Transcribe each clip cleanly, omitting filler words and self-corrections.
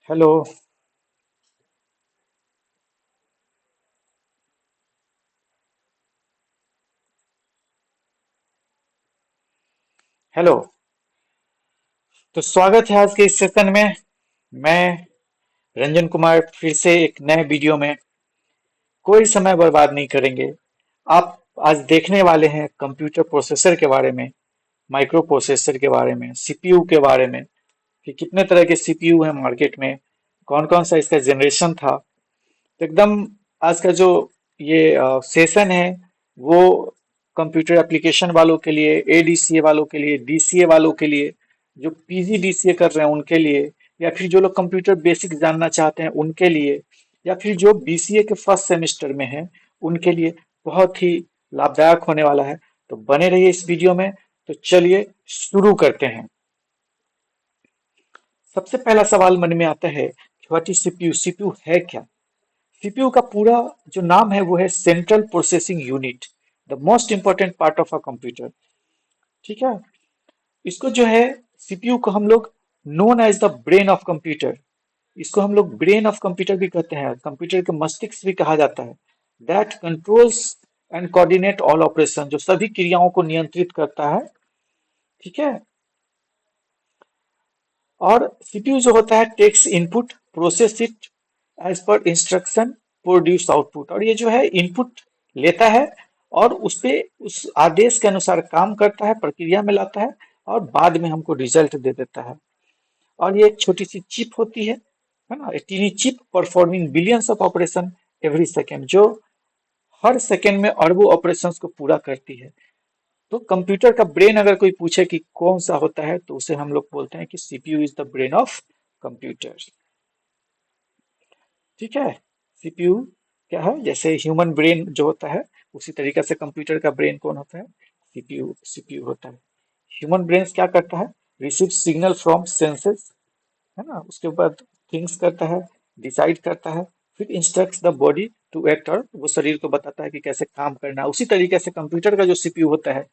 Hello. Hello. तो स्वागत है आज के इस सेशन में। मैं रंजन कुमार फिर से एक नए वीडियो में। कोई समय बर्बाद नहीं करेंगे। आप आज देखने वाले हैं कंप्यूटर प्रोसेसर के बारे में, माइक्रो प्रोसेसर के बारे में, सीपीयू के बारे में कि कितने तरह के सीपीयू हैं मार्केट में, कौन कौन सा इसका जनरेशन था। तो एकदम आज का जो ये सेशन है वो कंप्यूटर एप्लीकेशन वालों के लिए, एडीसीए वालों के लिए, डीसीए वालों के लिए, जो पीजी डीसीए कर रहे हैं उनके लिए, या फिर जो लोग कंप्यूटर बेसिक जानना चाहते हैं उनके लिए, या फिर जो बीसीए के फर्स्ट सेमेस्टर में हैं उनके लिए बहुत ही लाभदायक होने वाला है। तो बने रहिए इस वीडियो में। तो चलिए शुरू करते हैं। सबसे पहला सवाल मन में आता है कि व्हाट इज सीपीयू। सीपीयू है क्या? सीपीयू का पूरा जो नाम है वो है central processing unit, the most important part of a computer. ठीक है। इसको जो है सीपीयू को हम लोग known as the brain of computer, इसको हम लोग ब्रेन ऑफ कंप्यूटर भी कहते हैं, कंप्यूटर के मस्तिष्क भी कहा जाता है। That controls and coordinate all operation, जो सभी क्रियाओं को नियंत्रित करता है। ठीक है। और सीपीयू जो होता है takes input, process it as per instruction, produce output. और ये जो है इनपुट लेता है और उस पे उस आदेश के अनुसार काम करता है, प्रक्रिया में लाता है और बाद में हमको रिजल्ट दे देता है। और ये एक छोटी सी चिप होती है ना, एक tiny chip performing billions of operation every second, जो हर सेकेंड में अरबों ऑपरेशंस को पूरा करती है। तो कंप्यूटर का ब्रेन अगर कोई पूछे कि कौन सा होता है तो उसे हम लोग बोलते हैं कि CPU is the brain of computer. ठीक है। सीपीयू क्या है? जैसे ह्यूमन ब्रेन जो होता है उसी तरीके से कंप्यूटर का ब्रेन कौन होता है? सीपीयू। सीपीयू होता है। ह्यूमन ब्रेन क्या करता है? रिसीव सिग्नल फ्रॉम सेंसेस, है ना, उसके बाद थिंग्स करता है, डिसाइड करता है, फिर instructs the body to act, और वो शरीर को बताता है कि कैसे काम करना है। उसी तरीके से कंप्यूटर का जो सीपीयू होता है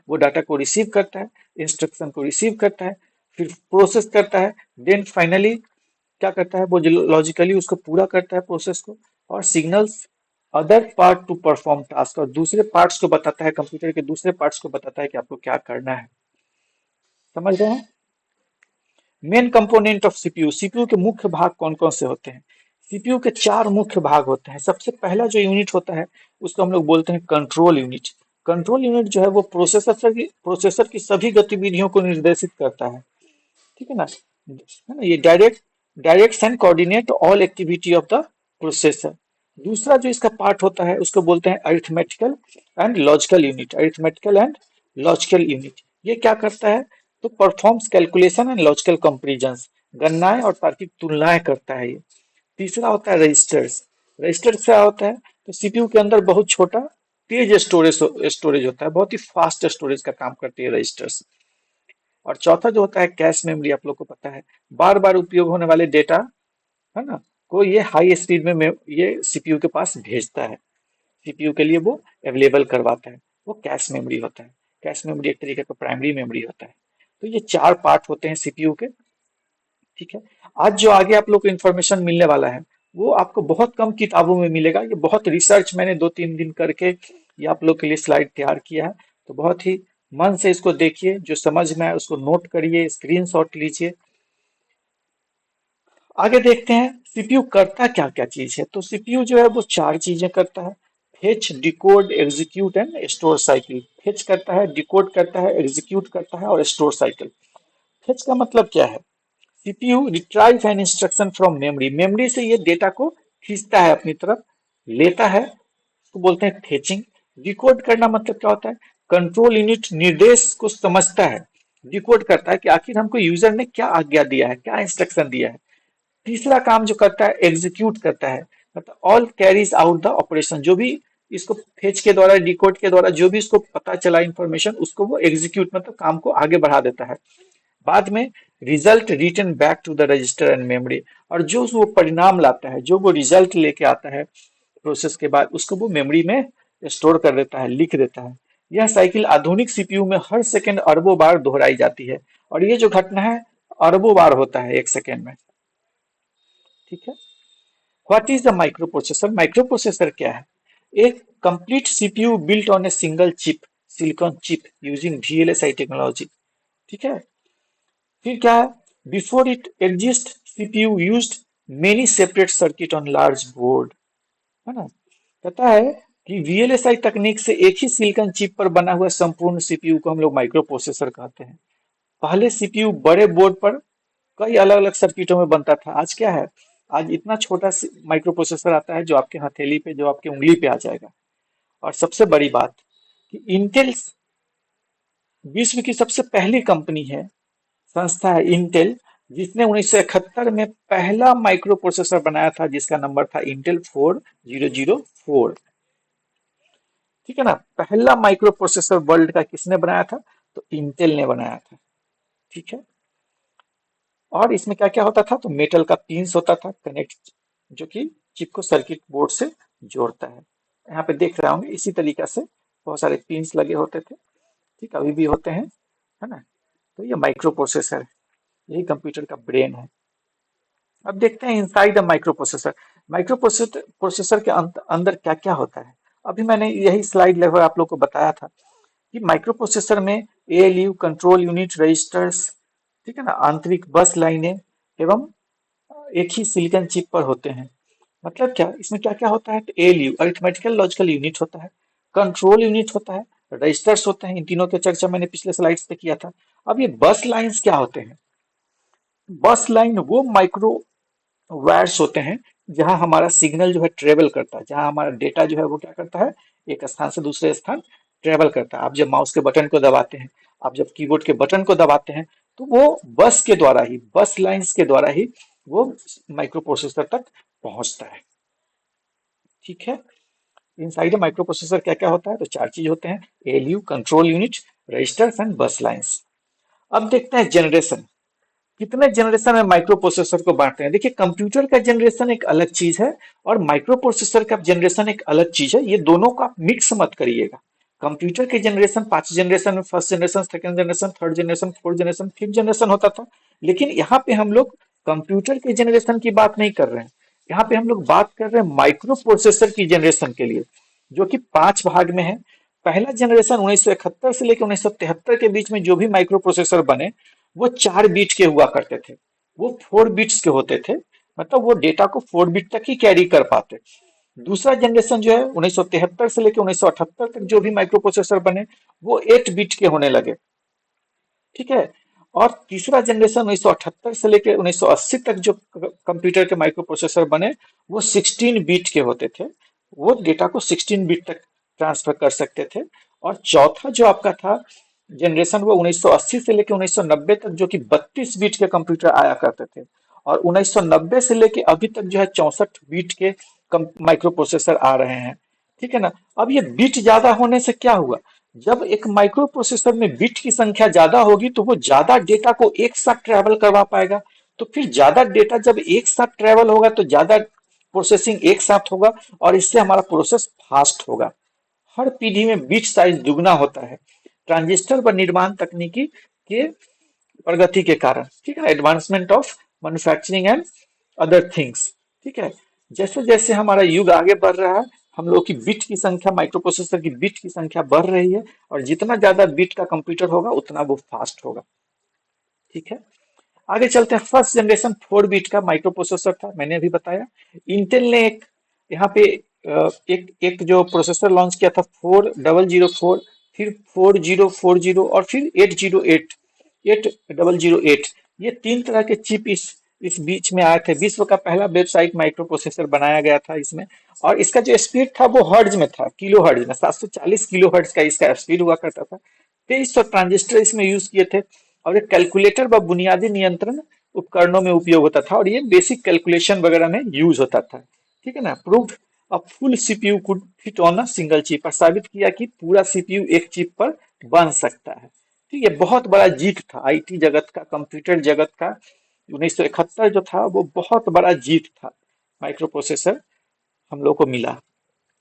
वो डाटा को रिसीव करता है, इंस्ट्रक्शन को रिसीव करता है, फिर प्रोसेस करता है, देन फाइनली क्या करता है वो लॉजिकली उसको पूरा करता है प्रोसेस को, और signals other part two perform task, और दूसरे पार्ट्स को बताता है, कंप्यूटर के दूसरे पार्ट्स को बताता है कि आपको क्या करना है। समझ रहे हैं? Main component of CPU. CPU के मुख्य भाग कौन कौन से होते हैं? सीपीयू के चार मुख्य भाग होते हैं। सबसे पहला जो यूनिट होता है उसको हम लोग बोलते हैं कंट्रोल यूनिट। कंट्रोल यूनिट जो है वो प्रोसेसर की सभी गतिविधियों को निर्देशित करता है। ठीक है ना, ये direct and coordinate all activity of the processor. दूसरा जो इसका पार्ट होता है उसको बोलते हैं arithmetical and logical unit. Arithmetical and logical unit ये क्या करता है? तो परफॉर्म्स कैलकुलेशन एंड लॉजिकल कंपेरिजंस, गणनाएं और तार्किक तुलनाएं करता है ये। तीसरा होता है रजिस्टर्स। रजिस्टर्स क्या होता है? तो सीपीयू के अंदर बहुत छोटा तेज स्टोरेज होता है, बहुत ही फास्ट स्टोरेज का काम करती है रजिस्टर्स। और चौथा जो होता है कैश मेमोरी, आप लोग को पता है बार बार उपयोग होने वाले डेटा, है ना, को ये हाई स्पीड में ये सीपीयू के पास भेजता है, सीपीयू के लिए वो अवेलेबल करवाता है। वो कैश मेमोरी होता है। कैश मेमोरी एक तरीके का प्राइमरी मेमोरी होता है। तो ये चार पार्ट होते हैं सीपीयू के। ठीक है। आज जो आगे आप लोग को इन्फॉर्मेशन मिलने वाला है वो आपको बहुत कम किताबों में मिलेगा। ये बहुत रिसर्च मैंने 2-3 दिन करके ये आप लोग के लिए स्लाइड तैयार किया है। तो बहुत ही मन से इसको देखिए, जो समझ में आए उसको नोट करिए, स्क्रीनशॉट लीजिए। आगे देखते हैं सीपीयू करता क्या क्या चीज है। तो सीपीयू जो है वो चार चीजें करता है। Fetch, decode, execute and store cycle. Fetch करता है, डिकोड करता है, एग्जीक्यूट करता है और स्टोर साइकिल। फेच का मतलब क्या है? CPU retrieve an instruction from memory. Memory से ये डेटा को खींचता है, अपनी तरफ लेता है, उसको बोलते हैं फेचिंग। डिकोड करना मतलब क्या होता है? कंट्रोल यूनिट निर्देश को समझता है, डिकोड करता है कि आखिर हमको यूजर ने क्या आज्ञा दिया है, क्या इंस्ट्रक्शन दिया है। तीसरा काम जो करता है एग्जीक्यूट करता है, मतलब all carries out the operation. जो भी इसको फेच के द्वारा, डिकोड के द्वारा जो भी इसको पता चला इंफॉर्मेशन, उसको वो एग्जीक्यूट मतलब काम को आगे बढ़ा देता है। बाद में result return back to the register and memory. और जो वो परिणाम लाता है, जो वो रिजल्ट लेके आता है प्रोसेस के बाद, उसको वो मेमोरी में स्टोर कर देता है, लिख देता है। यह साइकिल आधुनिक सीपीयू में हर सेकंड अरबों बार दोहराई जाती है। और ये जो घटना है अरबों बार होता है एक सेकंड में। ठीक है। What is the micro processor? Micro processor क्या है? एक complete CPU built on a single chip, silicon chip using VLSI technology. ठीक है। फिर क्या है? Before it exist CPU used many separate circuit on large board, है ना। कहता है कि वीएलएसआई तकनीक से एक ही सिलिकॉन चिप पर बना हुआ संपूर्ण सीपीयू को हम लोग माइक्रो प्रोसेसर कहते हैं। पहले सीपीयू बड़े बोर्ड पर कई अलग अलग सर्किटों में बनता था। आज क्या है? आज इतना छोटा माइक्रो प्रोसेसर आता है जो आपके हथेली पे, जो आपके उंगली पे आ जाएगा। और सबसे बड़ी बात कि इंटेल विश्व की सबसे पहली कंपनी है, संस्था है इंटेल, जिसने 1971 में पहला माइक्रो प्रोसेसर बनाया था जिसका नंबर था इंटेल 4004। ठीक है ना। पहला माइक्रो प्रोसेसर वर्ल्ड का किसने बनाया था? तो इंटेल ने बनाया था। ठीक है। और इसमें क्या क्या होता था? तो मेटल का पिंस होता था कनेक्ट, जो कि चिप को सर्किट बोर्ड से जोड़ता है। यहाँ पे देख रहे होंगे इसी तरीका से बहुत सारे पिंस लगे होते थे। ठीक, अभी भी होते हैं, है ना। तो ये माइक्रो प्रोसेसर है, यही कंप्यूटर का ब्रेन है। अब देखते हैं inside the micro processor. Micro processor के अंदर क्या क्या होता है। अभी मैंने यही स्लाइड लगभग आप लोग को बताया था कि माइक्रो प्रोसेसर में एएलयू, कंट्रोल यूनिट, रजिस्टर्स, ठीक है ना, आंतरिक बस लाइनें एवं एक ही सिलिकॉन चिप पर होते हैं। मतलब क्या, इसमें क्या क्या होता है? तो एएलयू अरिथमेटिकल लॉजिकल यूनिट होता है, कंट्रोल यूनिट होता है, रजिस्टर्स होते हैं। इन तीनों की चर्चा मैंने पिछले स्लाइड्स पे किया था। अब ये बस लाइंस क्या होते हैं? बस लाइन वो माइक्रो वायर्स होते हैं जहां हमारा सिग्नल जो है ट्रेवल करता है, जहां हमारा डेटा जो है वो क्या करता है, एक स्थान से दूसरे स्थान ट्रेवल करता है। आप जब माउस के बटन को दबाते हैं, आप जब कीबोर्ड के बटन को दबाते हैं, तो वो बस के द्वारा ही, बस लाइंस के द्वारा ही वो माइक्रो प्रोसेसर तक पहुंचता है। ठीक है। इनसाइड माइक्रो प्रोसेसर क्या क्या होता है? तो चार चीज होते हैं, ALU, control unit, registers and bus lines. अब देखते हैं जनरेशन, कितने जनरेशन में माइक्रो प्रोसेसर को बांटते हैं। देखिए, कंप्यूटर का जनरेशन एक अलग चीज है और माइक्रो प्रोसेसर का जनरेशन एक अलग चीज है। ये दोनों का मिक्स मत करिएगा। कंप्यूटर के जनरेशन 5 जनरेशन में, first generation, second generation, third generation, fourth generation, fifth generation होता था। लेकिन यहाँ पे हम लोग कंप्यूटर के जनरेशन की बात नहीं कर रहे हैं। यहाँ पे हम लोग बात कर रहे हैं माइक्रो प्रोसेसर की जनरेशन के लिए, जो कि 5 भाग में है। पहला जनरेशन 1971 से लेकर 1973 के बीच में जो भी माइक्रो प्रोसेसर बने, वो 4 बीट के हुआ करते थे। वो 4 बिट्स के होते थे, मतलब वो डेटा को 4 बिट तक ही कैरी कर पाते। दूसरा जनरेशन जो है 1973 से लेकर 1978 तक जो भी माइक्रो प्रोसेसर बने, वो 8 बिट के होने लगे। ठीक है। और तीसरा जनरेशन 1978 से लेकर 1980 तक जो कंप्यूटर के माइक्रो प्रोसेसर बने, वो 16 बिट के होते थे। वो डेटा को 16 बिट तक ट्रांसफर कर सकते थे। और चौथा जो आपका था जनरेशन, वो 1980 से लेकर 1990 तक, जो कि 32 बिट के कंप्यूटर आया करते थे। और 1990 से लेकर अभी तक जो है 64 बिट के माइक्रो प्रोसेसर आ रहे हैं। ठीक है ना। अब ये बिट ज्यादा होने से क्या हुआ? जब एक माइक्रो प्रोसेसर में बिट की संख्या ज्यादा होगी तो वो ज्यादा डेटा को एक साथ ट्रैवल करवा पाएगा। तो फिर ज्यादा डेटा जब एक साथ ट्रैवल होगा तो ज्यादा प्रोसेसिंग एक साथ होगा, और इससे हमारा प्रोसेस फास्ट होगा। हर पीढ़ी में बिट साइज दुगना होता है, ट्रांजिस्टर व निर्माण तकनीकी के प्रगति के कारण। ठीक है, advancement of manufacturing and other things. ठीक है। जैसे जैसे हमारा युग आगे बढ़ रहा है, हम लोग की बिट की संख्या, माइक्रो प्रोसेसर की बिट की संख्या बढ़ रही है, और जितना ज्यादा बिट का कंप्यूटर होगा उतना वो फास्ट होगा। ठीक है। आगे चलते हैं। फर्स्ट जनरेशन 4 बिट का माइक्रो प्रोसेसर था, मैंने अभी बताया। इंटेल ने एक यहाँ पे एक जो प्रोसेसर लॉन्च किया था, 4004, फिर 4040, और फिर 808, 8008। ये 3 तरह के चिप इस बीच में आए थे। विश्व का पहला वेबसाइट माइक्रो प्रोसेसर बनाया गया था इसमें। और इसका जो स्पीड था वो हर्ट्ज में था, किलो हर्ट्ज में, 740 किलो हर्ट्ज का इसका स्पीड हुआ करता था। 2300 ट्रांजिस्टर इसमें यूज किए थे। और एक कैलकुलेटर व बुनियादी नियंत्रण उपकरणों में उपयोग होता था, और ये बेसिक कैलकुलेशन वगैरह में यूज होता था। ठीक है ना। Proved a full CPU could fit on a single chip, और साबित किया कि पूरा सीपीयू एक चिप पर बन सकता है। ठीक है। बहुत बड़ा जीत था आईटी जगत का, कंप्यूटर जगत का। 1971 जो था वो बहुत बड़ा जीत था। माइक्रो प्रोसेसर हम लोग को मिला,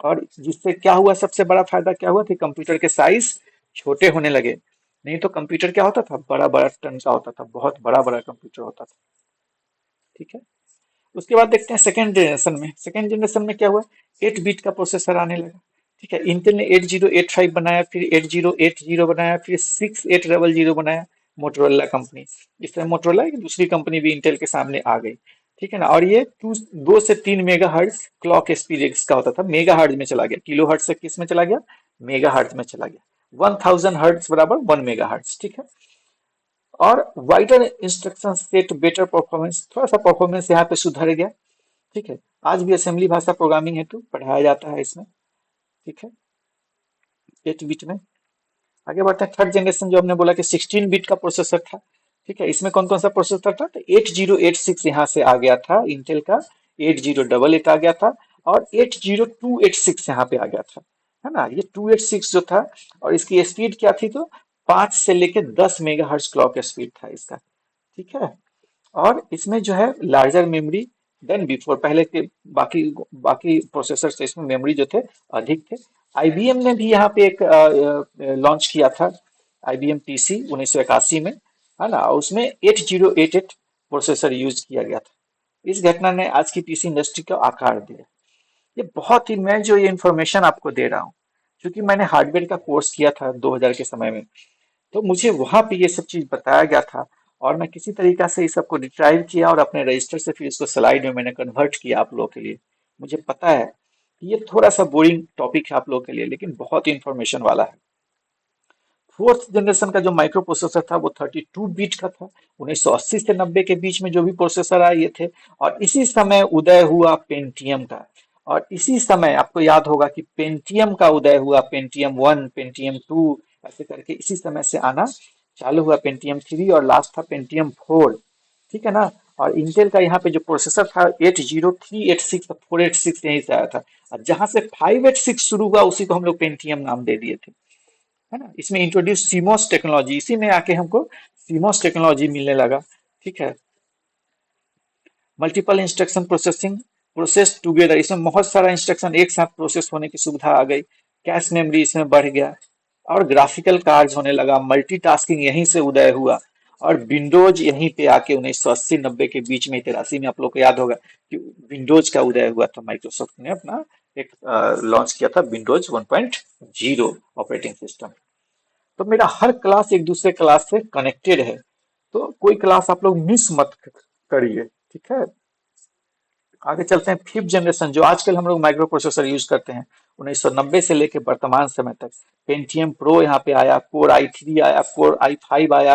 और जिससे क्या हुआ, सबसे बड़ा फायदा क्या हुआ कि कंप्यूटर के साइज छोटे होने लगे। नहीं तो कंप्यूटर क्या होता था, बड़ा बड़ा टन का होता था, बहुत बड़ा बड़ा कंप्यूटर होता था। ठीक है। उसके बाद देखते हैं सेकेंड जनरेशन में। सेकेंड जनरेशन में क्या हुआ, 8 बिट का प्रोसेसर आने लगा। ठीक है, इंटेल ने 8085 बनाया, फिर 8080 बनाया, फिर 6800 बनाया, मोटरोला कंपनी। इस तरह मोटरोला एक दूसरी कंपनी भी इंटेल के सामने आ गई। ठीक है ना, और ये 2 से 3 मेगा हर्ट्ज क्लॉक स्पीड इसका होता था, मेगा हर्ट्ज में चला गया, किलो हर्ट्ज से किस में चला गया, मेगा हर्ट्ज में चला गया। 1000 हर्ट्ज बराबर 1 मेगा हर्ट्ज। ठीक है, और wider instruction set, better performance, थोड़ा सा परफॉर्मेंस यहाँ पे सुधर गया। ठीक है, आज भी असेंबली भाषा प्रोग्रामिंग हेतु पढ़ाया जाता है इसमें। ठीक है, 8 बिट में। आगे बढ़ते हैं, थर्ड जनरेशन जो हमने बोला कि 16 बिट का प्रोसेसर था। ठीक है, इसमें कौन कौन सा प्रोसेसर था, तो 8086 यहाँ से आ गया था इंटेल का, 8088 आ गया था, और 80286 यहाँ पे आ गया था, है ना। ये 286 जो था, और इसकी स्पीड क्या थी, तो 5 से लेके 10 मेगा हर्ट्ज क्लॉक स्पीड था इसका। ठीक है, और इसमें जो है लार्जर मेमोरी देन बिफोर, पहले के बाकी बाकी प्रोसेसर से इसमें मेमोरी जो थे अधिक थे। आईबीएम ने भी यहाँ पे एक लॉन्च किया था, आईबीएम पीसी 1981 में, है ना, और उसमें 8088 प्रोसेसर यूज किया गया था। इस घटना ने आज की पीसी इंडस्ट्री को आकार दिया। ये बहुत ही, मैं जो ये इंफॉर्मेशन आपको दे रहा हूँ, क्योंकि मैंने हार्डवेयर का कोर्स किया था 2000 के समय में, तो मुझे वहां पे ये सब चीज बताया गया था, और मैं किसी तरीका से इस सबको रिट्राइव किया और अपने रजिस्टर से फिर इसको स्लाइड में मैंने कन्वर्ट किया आप लोगों के लिए। मुझे पता है कि ये थोड़ा सा बोरिंग टॉपिक है आप लोगों के लिए, लेकिन बहुत इंफॉर्मेशन वाला है। फोर्थ जनरेशन का जो माइक्रो प्रोसेसर था वो 32 बिट का था। 1980 से 90 के बीच में जो भी प्रोसेसर आए ये थे, और इसी समय उदय हुआ पेंटियम का। और इसी समय आपको याद होगा कि पेंटियम का उदय हुआ, पेंटियम 1, पेंटियम 2, ऐसे करके इसी समय से आना चालू हुआ, पेंटियम 3, और लास्ट था पेंटियम 4। ठीक है ना, और इंटेल का यहाँ पे जो प्रोसेसर था 80386, 486 यहीं से आया था, और जहां से 586 शुरू हुआ उसी को हम लोग पेंटियम नाम दे दिए थे, है ना। इसमें इंट्रोड्यूस सीमोस टेक्नोलॉजी, इसी में आके हमको सीमोस टेक्नोलॉजी मिलने लगा। ठीक है, multiple instruction processing, process together, इसमें बहुत सारा इंस्ट्रक्शन एक साथ प्रोसेस होने की सुविधा आ गई। कैश मेमोरी इसमें बढ़ गया, और ग्राफिकल कार्य होने लगा, मल्टीटास्किंग यहीं से उदय हुआ। और विंडोज यहीं पे आके 1980-90 के बीच में, 83 में, आप लोग को याद होगा कि विंडोज का उदय हुआ था। माइक्रोसॉफ्ट ने अपना एक लॉन्च किया था विंडोज 1.0 ऑपरेटिंग सिस्टम। तो मेरा हर क्लास एक दूसरे क्लास से कनेक्टेड है, तो कोई क्लास आप लोग मिस मत करिए। ठीक है, आगे चलते हैं, फिफ्थ जनरेशन जो आजकल हम लोग माइक्रो प्रोसेसर यूज करते हैं, 1990 से लेकर वर्तमान समय तक। पेंटियम प्रो यहाँ पे आया, कोर i3 आया, कोर i5 आया,